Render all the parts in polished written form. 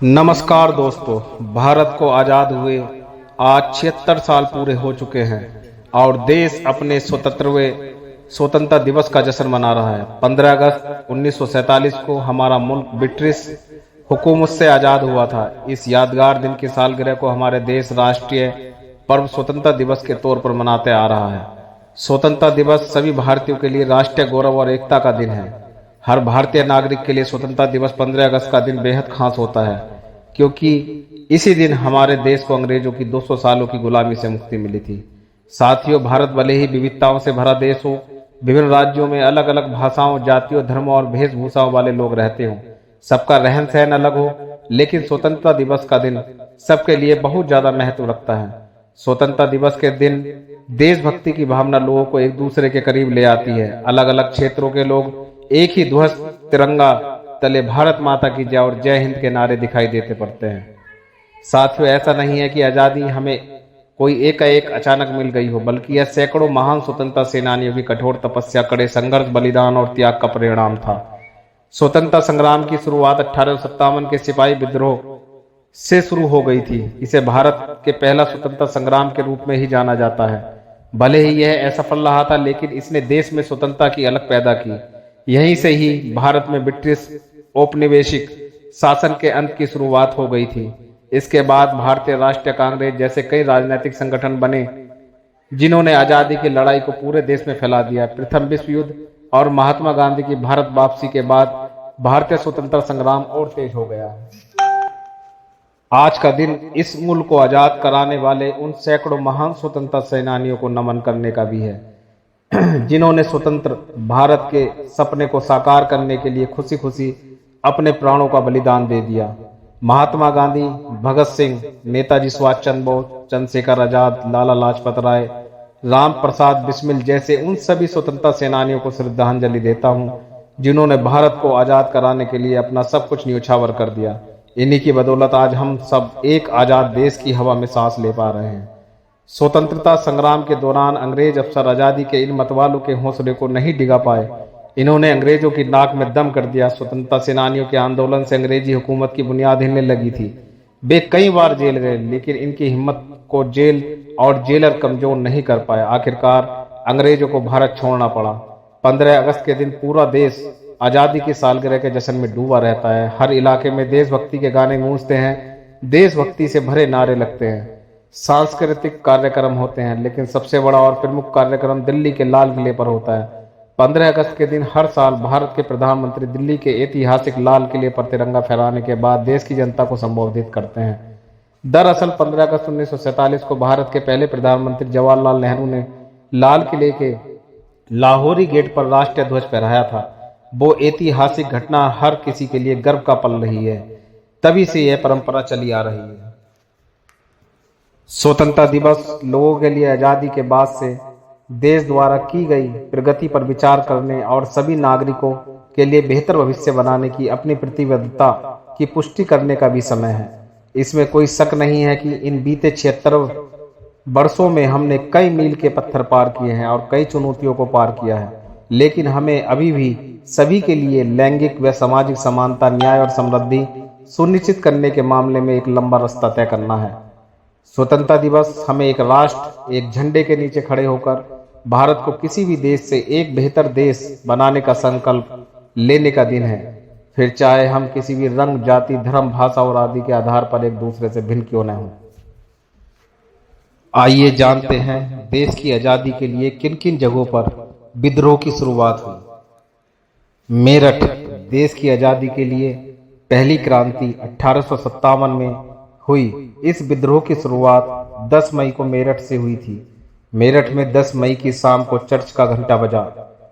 नमस्कार दोस्तों। भारत को आज़ाद हुए आज 76 साल पूरे हो चुके हैं और देश अपने स्वतंत्रता दिवस का जश्न मना रहा है। 15 अगस्त 1947 को हमारा मुल्क ब्रिटिश हुकूमत से आज़ाद हुआ था। इस यादगार दिन की सालगिरह को हमारे देश राष्ट्रीय पर्व स्वतंत्रता दिवस के तौर पर मनाते आ रहा है। स्वतंत्रता दिवस सभी भारतीयों के लिए राष्ट्रीय गौरव और एकता का दिन है। हर भारतीय नागरिक के लिए स्वतंत्रता दिवस 15 अगस्त का दिन बेहद खास होता है, क्योंकि इसी दिन हमारे देश को अंग्रेजों की 200 सालों की गुलामी से मुक्ति मिली थी। साथियों, भारत भले ही विविधताओं से भरा देश हो, विभिन्न राज्यों में अलग अलग भाषाओं, जातियों, धर्मों और वेशभूषाओं वाले लोग रहते हों, सबका रहन सहन अलग हो, लेकिन स्वतंत्रता दिवस का दिन सबके लिए बहुत ज्यादा महत्व रखता है। स्वतंत्रता दिवस के दिन देशभक्ति की भावना लोगों को एक दूसरे के करीब ले आती है। अलग अलग क्षेत्रों के लोग एक ही ध्वज तिरंगा तले भारत माता की जय और जय हिंद के नारे दिखाई देते पड़ते हैं। साथियों, ऐसा नहीं है कि आजादी हमें कोई एकाएक अचानक मिल गई हो, बल्कि यह सैकड़ों महान स्वतंत्रता सेनानियों की कठोर तपस्या, कड़े संघर्ष, बलिदान और त्याग का परिणाम था। स्वतंत्रता संग्राम की शुरुआत 1857 के सिपाही विद्रोह से शुरू हो गई थी। इसे भारत के पहला स्वतंत्रता संग्राम के रूप में ही जाना जाता है। भले ही यह असफल रहा था, लेकिन इसने देश में स्वतंत्रता की अलग पैदा की। यहीं से ही भारत में ब्रिटिश औपनिवेशिक शासन के अंत की शुरुआत हो गई थी। इसके बाद भारतीय राष्ट्रीय कांग्रेस जैसे कई राजनीतिक संगठन बने, जिन्होंने आजादी की लड़ाई को पूरे देश में फैला दिया। प्रथम विश्व युद्ध और महात्मा गांधी की भारत वापसी के बाद भारतीय स्वतंत्रता संग्राम और तेज हो गया। आज का दिन इस मुल्क को आजाद कराने वाले उन सैकड़ों महान स्वतंत्रता सेनानियों को नमन करने का भी है, जिन्होंने स्वतंत्र भारत के सपने को साकार करने के लिए खुशी खुशी अपने प्राणों का बलिदान दे दिया। महात्मा गांधी, भगत सिंह, नेताजी सुभाष चंद्र बोस, चंद्रशेखर आजाद, लाला लाजपत राय, राम प्रसाद बिस्मिल जैसे उन सभी स्वतंत्रता सेनानियों को श्रद्धांजलि देता हूं, जिन्होंने भारत को आजाद कराने के लिए अपना सब कुछ न्यौछावर कर दिया। इन्हीं की बदौलत आज हम सब एक आजाद देश की हवा में सांस ले पा रहे हैं। स्वतंत्रता संग्राम के दौरान अंग्रेज अफसर आजादी के इन मतवालों के हौसले को नहीं डिगा पाए। इन्होंने अंग्रेजों की नाक में दम कर दिया। स्वतंत्रता सेनानियों के आंदोलन से अंग्रेजी हुकूमत की बुनियाद हिलने लगी थी। वे कई बार जेल गए, लेकिन इनकी हिम्मत को जेल और जेलर कमजोर नहीं कर पाए। आखिरकार अंग्रेजों को भारत छोड़ना पड़ा। 15 अगस्त के दिन पूरा देश आजादी की सालगिरह के जश्न में डूबा रहता है। हर इलाके में देशभक्ति के गाने गूंजते हैं, देशभक्ति से भरे नारे लगते हैं, सांस्कृतिक कार्यक्रम होते हैं, लेकिन सबसे बड़ा और प्रमुख कार्यक्रम दिल्ली के लाल किले पर होता है। 15 अगस्त के दिन हर साल भारत के प्रधानमंत्री दिल्ली के ऐतिहासिक लाल किले पर तिरंगा फहराने के बाद देश की जनता को संबोधित करते हैं। दरअसल 15 अगस्त 1947 को भारत के पहले प्रधानमंत्री जवाहरलाल नेहरू ने लाल किले के लाहौरी गेट पर राष्ट्रीय ध्वज फहराया था। वो ऐतिहासिक घटना हर किसी के लिए गर्व का पल रही है। तभी से यह परंपरा चली आ रही है। स्वतंत्रता दिवस लोगों के लिए आजादी के बाद से देश द्वारा की गई प्रगति पर विचार करने और सभी नागरिकों के लिए बेहतर भविष्य बनाने की अपनी प्रतिबद्धता की पुष्टि करने का भी समय है। इसमें कोई शक नहीं है कि इन बीते 76 वर्षों में हमने कई मील के पत्थर पार किए हैं और कई चुनौतियों को पार किया है, लेकिन हमें अभी भी सभी के लिए लैंगिक व सामाजिक समानता, न्याय और समृद्धि सुनिश्चित करने के मामले में एक लंबा रास्ता तय करना है। स्वतंत्रता दिवस हमें एक राष्ट्र, एक झंडे के नीचे खड़े होकर भारत को किसी भी देश से एक बेहतर देश बनाने का संकल्प लेने का दिन है, फिर चाहे हम किसी भी रंग, जाति, धर्म, भाषा और आदि के आधार पर एक दूसरे से भिन्न क्यों न हों। आइए जानते हैं देश की आजादी के लिए किन किन जगहों पर विद्रोह की शुरुआत हुई। मेरठ, देश की आजादी के लिए पहली क्रांति 1857 में हुई। इस विद्रोह की शुरुआत 10 मई को मेरठ से हुई थी। मेरठ में 10 मई की शाम को चर्च का घंटा बजा,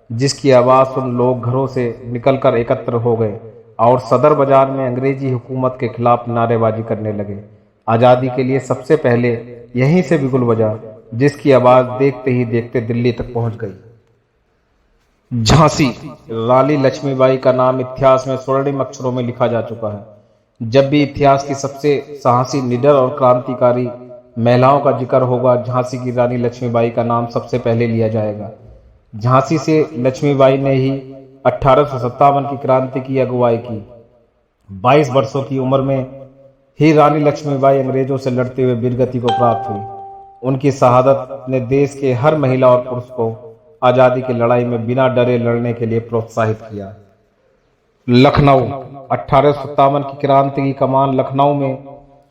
जिसकी आवाज सुन लोग घरों से निकलकर एकत्र हो गए और सदर बाजार में अंग्रेजी हुकूमत के खिलाफ नारेबाजी करने लगे। आजादी के लिए सबसे पहले यहीं से बिगुल बजा, जिसकी आवाज देखते ही देखते दिल्ली तक पहुंच गई। झांसी, रानी लक्ष्मीबाई का नाम इतिहास में स्वर्णिम अक्षरों में लिखा जा चुका है। जब भी इतिहास की सबसे साहसी, निडर और क्रांतिकारी महिलाओं का जिक्र होगा, झांसी की रानी लक्ष्मीबाई का नाम सबसे पहले लिया जाएगा। झांसी से लक्ष्मीबाई ने ही 1857 की क्रांति की अगुवाई की। 22 वर्षों की उम्र में ही रानी लक्ष्मीबाई अंग्रेजों से लड़ते हुए वीरगति को प्राप्त हुई। उनकी शहादत ने देश के हर महिला और पुरुष को आज़ादी की लड़ाई में बिना डरे लड़ने के लिए प्रोत्साहित किया। लखनऊ 1857 की क्रांति की कमान लखनऊ में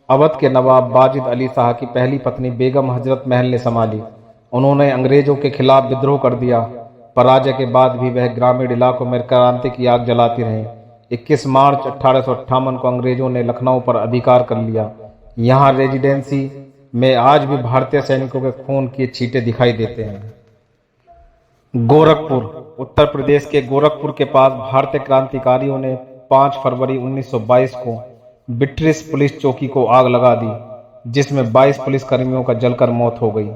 अवध के नवाब वाजिद अली शाह की पहली पत्नी बेगम हजरत महल ने संभाली। उन्होंने अंग्रेजों के खिलाफ विद्रोह कर दिया। पराजय के बाद भी वह ग्रामीण इलाकों में क्रांति की आग जलाती रहीं। 21 मार्च 1858 को अंग्रेजों ने लखनऊ पर अधिकार कर लिया। यहाँ रेजिडेंसी में आज भी भारतीय सैनिकों के खून की छींटे दिखाई देते हैं। गोरखपुर उत्तर प्रदेश के गोरखपुर के पास भारतीय क्रांतिकारियों ने 5 फरवरी 1922 को ब्रिटिश पुलिस चौकी को आग लगा दी, जिसमें 22 पुलिसकर्मियों का जलकर मौत हो गई।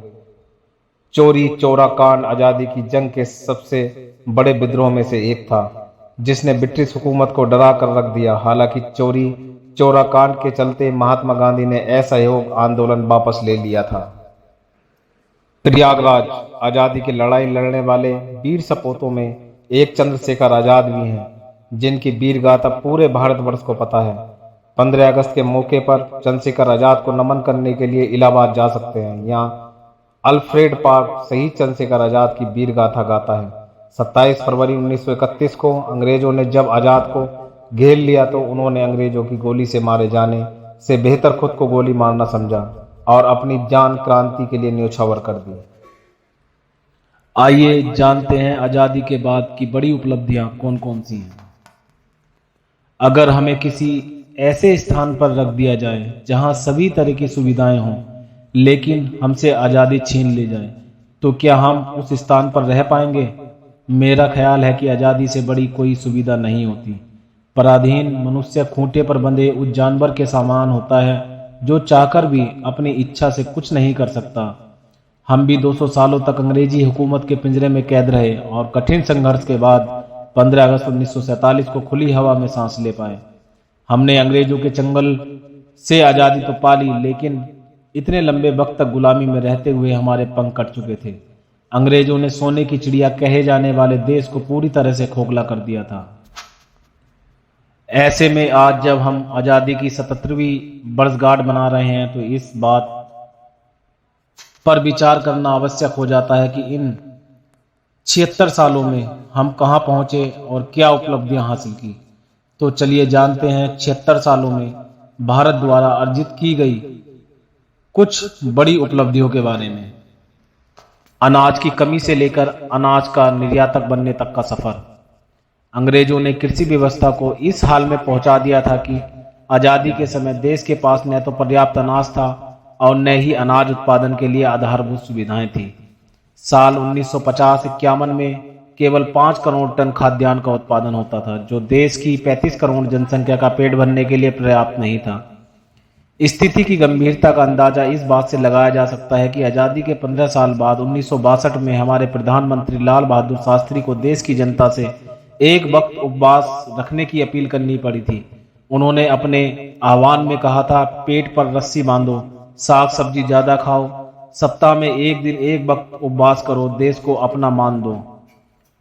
चोरी चौरा कांड आज़ादी की जंग के सबसे बड़े विद्रोह में से एक था, जिसने ब्रिटिश हुकूमत को डरा कर रख दिया। हालांकि चोरी चौरा कांड के चलते महात्मा गांधी ने असहयोग आंदोलन वापस ले लिया था। प्रयागराज आज़ादी की लड़ाई लड़ने वाले वीर सपूतों में एक चंद्रशेखर आज़ाद भी हैं, जिनकी वीर गाथा पूरे भारतवर्ष को पता है। 15 अगस्त के मौके पर चंद्रशेखर आज़ाद को नमन करने के लिए इलाहाबाद जा सकते हैं। यहाँ अल्फ्रेड पार्क शहीद चंद्रशेखर आज़ाद की वीर गाथा गाता है। 27 फरवरी 1931 को अंग्रेजों ने जब आज़ाद को घेर लिया तो उन्होंने अंग्रेजों की गोली से मारे जाने से बेहतर खुद को गोली मारना समझा और अपनी जान क्रांति के लिए न्योछावर कर दी। आइए जानते हैं आज़ादी के बाद की बड़ी उपलब्धियां कौन कौन सी हैं। अगर हमें किसी ऐसे स्थान पर रख दिया जाए जहां सभी तरह की सुविधाएं हों, लेकिन हमसे आज़ादी छीन ली जाए, तो क्या हम उस स्थान पर रह पाएंगे? मेरा ख्याल है कि आज़ादी से बड़ी कोई सुविधा नहीं होती। पराधीन मनुष्य खूंटे पर बंधे उस जानवर के समान होता है जो चाहकर भी अपनी इच्छा से कुछ नहीं कर सकता। हम भी 200 सालों तक अंग्रेजी हुकूमत के पिंजरे में कैद रहे और कठिन संघर्ष के बाद 15 अगस्त 1947 को खुली हवा में सांस ले पाए। हमने अंग्रेजों के चंगुल से आज़ादी तो पा ली, लेकिन इतने लंबे वक्त तक गुलामी में रहते हुए हमारे पंख कट चुके थे। अंग्रेजों ने सोने की चिड़िया कहे जाने वाले देश को पूरी तरह से खोखला कर दिया था। ऐसे में आज जब हम आज़ादी की 77वीं वर्षगांठ मना रहे हैं, तो इस बात पर विचार करना आवश्यक हो जाता है कि इन 76 सालों में हम कहां पहुंचे और क्या उपलब्धियां हासिल की। तो चलिए जानते हैं 76 सालों में भारत द्वारा अर्जित की गई कुछ बड़ी उपलब्धियों के बारे में। अनाज की कमी से लेकर अनाज का निर्यातक बनने तक का सफर। अंग्रेजों ने कृषि व्यवस्था को इस हाल में पहुंचा दिया था कि आज़ादी के समय देश के पास न तो पर्याप्त अनाज था और न ही अनाज उत्पादन के लिए आधारभूत सुविधाएं थी। साल 1950-51 में केवल 5 करोड़ टन खाद्यान्न का उत्पादन होता था, जो देश की 35 करोड़ जनसंख्या का पेट भरने के लिए पर्याप्त नहीं था। स्थिति की गंभीरता का अंदाजा इस बात से लगाया जा सकता है कि आज़ादी के 15 साल बाद 1962 में हमारे प्रधानमंत्री लाल बहादुर शास्त्री को देश की जनता से एक वक्त उपवास रखने की अपील करनी पड़ी थी। उन्होंने अपने आह्वान में कहा था, पेट पर रस्सी बांधो, साग सब्जी ज्यादा खाओ, सप्ताह में एक दिन एक वक्त उपवास करो, देश को अपना मान दो।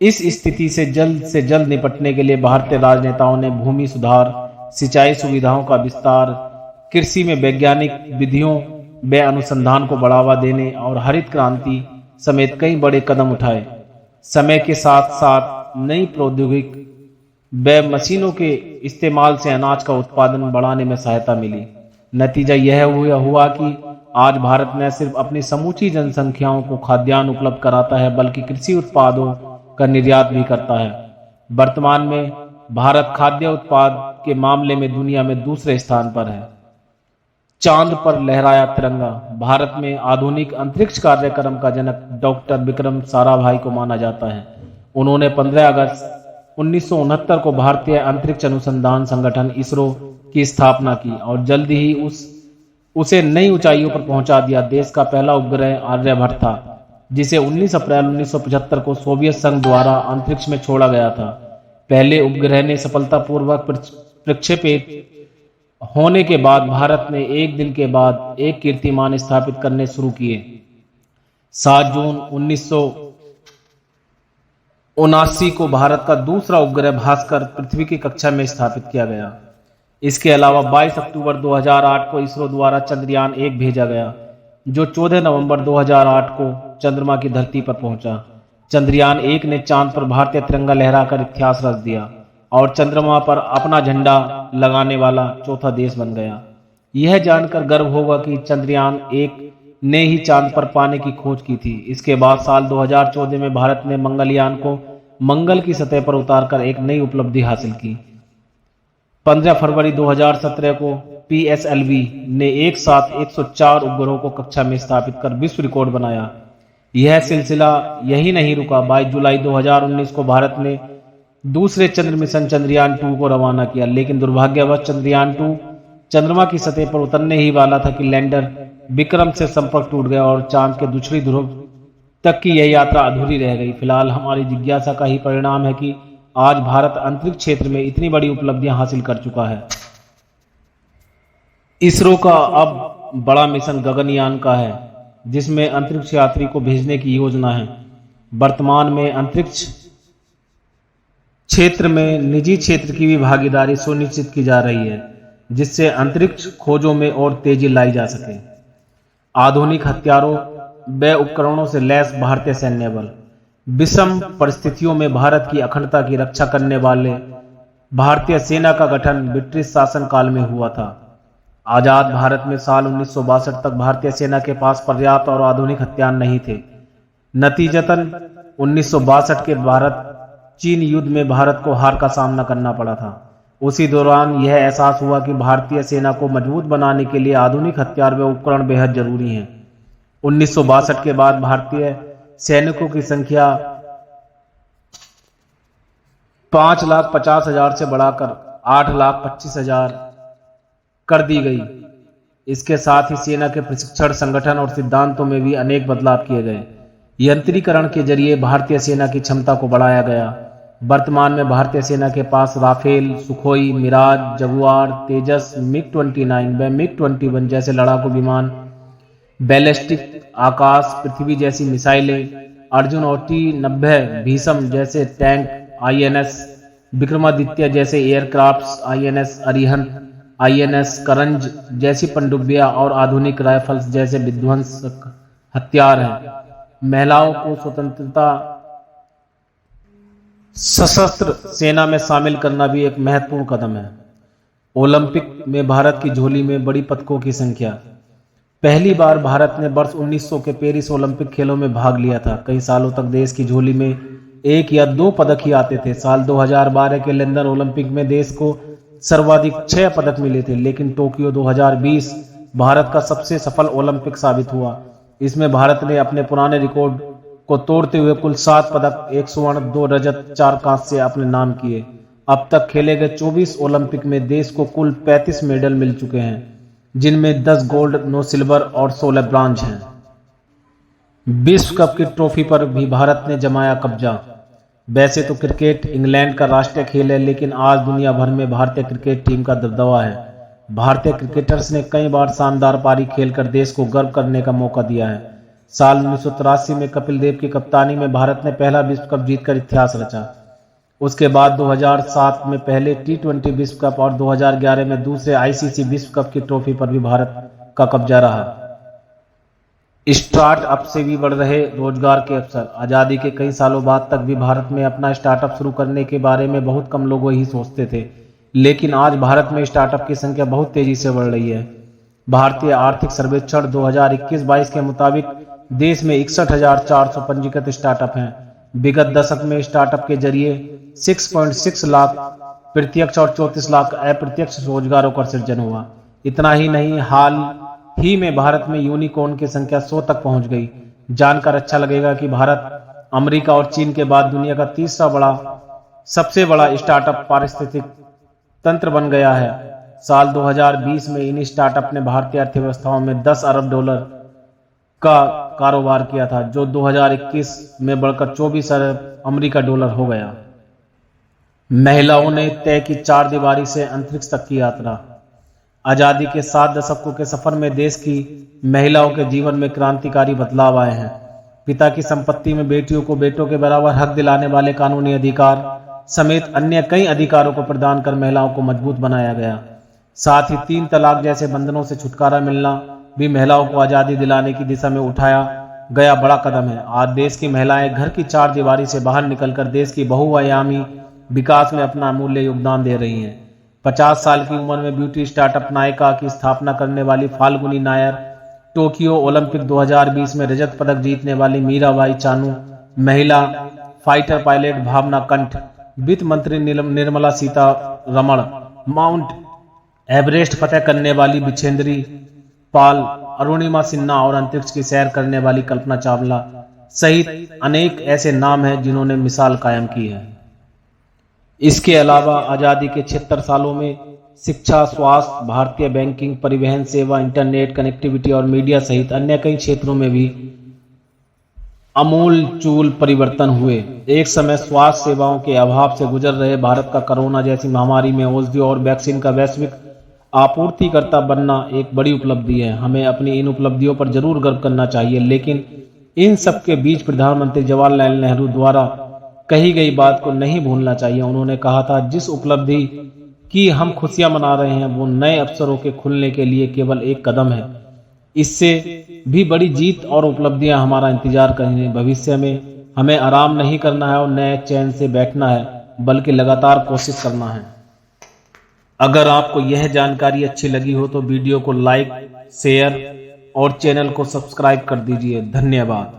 इस स्थिति से जल्द निपटने के लिए भारतीय राजनेताओं ने भूमि सुधार, सिंचाई सुविधाओं का विस्तार, कृषि में वैज्ञानिक विधियों व अनुसंधान को बढ़ावा देने और हरित क्रांति समेत कई बड़े कदम उठाए। समय के साथ साथ नई प्रौद्योगिकी व मशीनों के इस्तेमाल से अनाज का उत्पादन बढ़ाने में सहायता मिली। नतीजा यह हुआ कि आज भारत न सिर्फ अपनी समूची जनसंख्याओं को खाद्यान्न उपलब्ध कराता है, बल्कि कृषि उत्पादों का निर्यात भी करता है। वर्तमान में भारत खाद्य उत्पाद के मामले में दुनिया में दूसरे स्थान पर है। चांद पर लहराया तिरंगा। भारत में आधुनिक अंतरिक्ष कार्यक्रम का जनक डॉक्टर विक्रम साराभाई को माना जाता है। उन्होंने 15 अगस्त 1969 को भारतीय अंतरिक्ष अनुसंधान संगठन इसरो की स्थापना की और जल्द ही उसे नई ऊंचाइयों पर पहुंचा दिया। देश का पहला उपग्रह आर्यभट्ट था, जिसे 19 अप्रैल 1975 को सोवियत संघ द्वारा अंतरिक्ष में छोड़ा गया था। पहले उपग्रह ने सफलतापूर्वक प्रक्षेपित होने के बाद भारत ने एक दिन के बाद एक कीर्तिमान स्थापित करने शुरू किए। 7 जून 1979 को भारत का दूसरा उपग्रह भास्कर पृथ्वी की कक्षा में स्थापित किया गया। इसके अलावा 22 अक्टूबर 2008 को इसरो द्वारा चंद्रयान 1 भेजा गया, जो 14 नवंबर 2008 को चंद्रमा की धरती पर पहुंचा। चंद्रयान 1 ने चांद पर भारतीय तिरंगा लहराकर इतिहास रच दिया और चंद्रमा पर अपना झंडा लगाने वाला चौथा देश बन गया। यह जानकर गर्व होगा कि चंद्रयान 1 ने ही चांद पर पानी की खोज की थी। इसके बाद साल 2014 में भारत ने मंगलयान को मंगल की सतह पर उतारकर एक नई उपलब्धि हासिल की। 15 फरवरी 2017 को PSLV ने एक साथ 104 उपग्रहों को कक्षा में स्थापित कर विश्व रिकॉर्ड बनाया। यह सिलसिला यही नहीं रुका। 22 जुलाई 2019 को भारत ने दूसरे चंद्र मिशन चंद्रयान 2 को रवाना किया, लेकिन दुर्भाग्यवश चंद्रयान 2 चंद्रमा की सतह पर उतरने ही वाला था कि लैंडर विक्रम से संपर्क टूट गया और चांद के दूसरी ध्रुव तक की यह यात्रा अधूरी रह गई। फिलहाल हमारी जिज्ञासा का ही परिणाम है कि आज भारत अंतरिक्ष क्षेत्र में इतनी बड़ी उपलब्धियां हासिल कर चुका है। इसरो का अब बड़ा मिशन गगनयान का है, जिसमें अंतरिक्ष यात्री को भेजने की योजना है। वर्तमान में अंतरिक्ष क्षेत्र में निजी क्षेत्र की भी भागीदारी सुनिश्चित की जा रही है, जिससे अंतरिक्ष खोजों में और तेजी लाई जा सके। आधुनिक हथियारों व उपकरणों से लैस भारतीय सैन्य बल। विषम परिस्थितियों में भारत की अखंडता की रक्षा करने वाले भारतीय सेना का गठन ब्रिटिश शासन काल में हुआ था। आजाद भारत में साल 1962 तक भारतीय सेना के पास पर्याप्त और आधुनिक हथियार नहीं थे। नतीजतन 1962 के भारत चीन युद्ध में भारत को हार का सामना करना पड़ा था। उसी दौरान यह एहसास हुआ कि भारतीय सेना को मजबूत बनाने के लिए आधुनिक हथियार व उपकरण बेहद जरूरी हैं। 1962 के बाद भारतीय सैनिकों की संख्या 5,50,000 से बढ़ाकर 8,25,000 कर दी गई। इसके साथ ही सेना के प्रशिक्षण, संगठन और सिद्धांतों में भी अनेक बदलाव किए गए। यंत्रीकरण के जरिए भारतीय सेना की क्षमता को बढ़ाया गया। वर्तमान में भारतीय सेना के पास राफेल, सुखोई, मिराज, जगुआर, तेजस, मिग-29 व मिग-21 जैसे लड़ाकू विमान, बैलिस्टिक आकाश पृथ्वी जैसी मिसाइलें, अर्जुन और T-90 भीषम जैसे टैंक, INS विक्रमादित्य जैसे एयरक्राफ्ट्स, INS अरिहंत, INS करंज जैसी पनडुब्बियां और आधुनिक राइफल्स जैसे विध्वंसक हथियार हैं। महिलाओं को स्वतंत्रता सशस्त्र सेना में शामिल करना भी एक महत्वपूर्ण कदम है। ओलंपिक में भारत की झोली में बड़ी पदकों की संख्या। पहली बार भारत ने वर्ष 1900 के पेरिस ओलंपिक खेलों में भाग लिया था। कई सालों तक देश की झोली में 1 या 2 पदक ही आते थे। साल 2012 के लंदन ओलंपिक में देश को सर्वाधिक 6 पदक मिले थे, लेकिन टोक्यो 2020 भारत का सबसे सफल ओलंपिक साबित हुआ। इसमें भारत ने अपने पुराने रिकॉर्ड को तोड़ते हुए कुल 7 पदक, 1 स्वर्ण, 2 रजत, 4 कांस्य अपने नाम किए। अब तक खेले गए 24 ओलंपिक में देश को कुल 35 मेडल मिल चुके हैं, जिनमें 10 गोल्ड, 9 सिल्वर और 16 ब्रॉन्ज हैं। विश्व कप की ट्रॉफी पर भी भारत ने जमाया कब्जा। वैसे तो क्रिकेट इंग्लैंड का राष्ट्रीय खेल है, लेकिन आज दुनिया भर में भारतीय क्रिकेट टीम का दबदबा है। भारतीय क्रिकेटर्स ने कई बार शानदार पारी खेलकर देश को गर्व करने का मौका दिया है। साल 1983 में कपिल देव की कप्तानी में भारत ने पहला विश्व कप जीतकर इतिहास रचा। उसके बाद 2007 में पहले T20 विश्व कप और 2011 में दूसरे ICC विश्व कप की ट्रॉफी पर भी भारत का कब्जा रहा। स्टार्टअप से भी बढ़ रहे रोजगार के अवसर। आज़ादी के कई सालों बाद तक भी भारत में अपना स्टार्टअप शुरू करने के बारे में बहुत कम लोग ही सोचते थे, लेकिन आज भारत में स्टार्टअप की संख्या बहुत तेजी से बढ़ रही है। भारतीय आर्थिक सर्वेक्षण 2021-22 के मुताबिक देश में 61,400 पंजीकृत स्टार्टअप हैं। विगत दशक में स्टार्टअप के जरिए 6.6 लाख प्रत्यक्ष और 34 लाख अप्रत्यक्ष रोजगारों का सृजन हुआ। इतना ही नहीं, हाल ही में भारत में यूनिकॉर्न की संख्या 100 तक पहुंच गई। जानकर अच्छा लगेगा कि भारत अमेरिका और चीन के बाद दुनिया का तीसरा सबसे बड़ा स्टार्टअप पारिस्थितिक तंत्र बन गया है। साल 2020 में इन स्टार्टअप ने भारतीय अर्थव्यवस्थाओं में $10 अरब का कारोबार किया था, जो 2021 में बढ़कर $24 अरब अमेरिका डॉलर हो गया। महिलाओं ने तय की 4 दीवारी से अंतरिक्ष तक की यात्रा। आजादी के 7 दशकों के सफर में देश की महिलाओं के जीवन में क्रांतिकारी बदलाव आए हैं। पिता की संपत्ति में बेटियों को बेटों के बराबर हक दिलाने वाले कानूनी अधिकार समेत अन्य कई अधिकारों को प्रदान कर महिलाओं को मजबूत बनाया गया। साथ ही 3 तलाक जैसे बंधनों से छुटकारा मिलना भी महिलाओं को आज़ादी दिलाने की दिशा में उठाया गया बड़ा कदम है। आज देश की महिलाएं घर की 4 दीवारी से बाहर निकलकर देश की बहुआयामी विकास में अपना अमूल्य योगदान दे रही हैं। 50 साल की उम्र में ब्यूटी स्टार्टअप नायका की स्थापना करने वाली फाल्गुनी नायर, टोक्यो ओलंपिक 2020 में रजत पदक जीतने वाली मीराबाई चानू, महिला फाइटर पायलट भावना कंठ, वित्त मंत्री निर्मला सीतारमण, माउंट एवरेस्ट फतेह करने वाली बिछेंद्री पाल, अरुणिमा सिन्हा और अंतरिक्ष की सैर करने वाली कल्पना चावला सहित अनेक ऐसे नाम हैं जिन्होंने मिसाल कायम की है। इसके अलावा आज़ादी के 76 सालों में शिक्षा, स्वास्थ्य, भारतीय बैंकिंग, परिवहन सेवा, इंटरनेट कनेक्टिविटी और मीडिया सहित अन्य कई क्षेत्रों में भी अमूलचूल परिवर्तन हुए। एक समय स्वास्थ्य सेवाओं के अभाव से गुजर रहे भारत का कोरोना जैसी महामारी में औषधि और वैक्सीन का वैश्विक आपूर्तिकर्ता बनना एक बड़ी उपलब्धि है। हमें अपनी इन उपलब्धियों पर जरूर गर्व करना चाहिए, लेकिन इन सब के बीच प्रधानमंत्री जवाहरलाल नेहरू द्वारा कही गई बात को नहीं भूलना चाहिए। उन्होंने कहा था, जिस उपलब्धि की हम खुशियां मना रहे हैं वो नए अवसरों के खुलने के लिए केवल एक कदम है। इससे भी बड़ी जीत और उपलब्धियां हमारा इंतजार करेंगे। भविष्य में हमें आराम नहीं करना है और नए चैन से बैठना है, बल्कि लगातार कोशिश करना है। अगर आपको यह जानकारी अच्छी लगी हो तो वीडियो को लाइक, शेयर और चैनल को सब्सक्राइब कर दीजिए। धन्यवाद।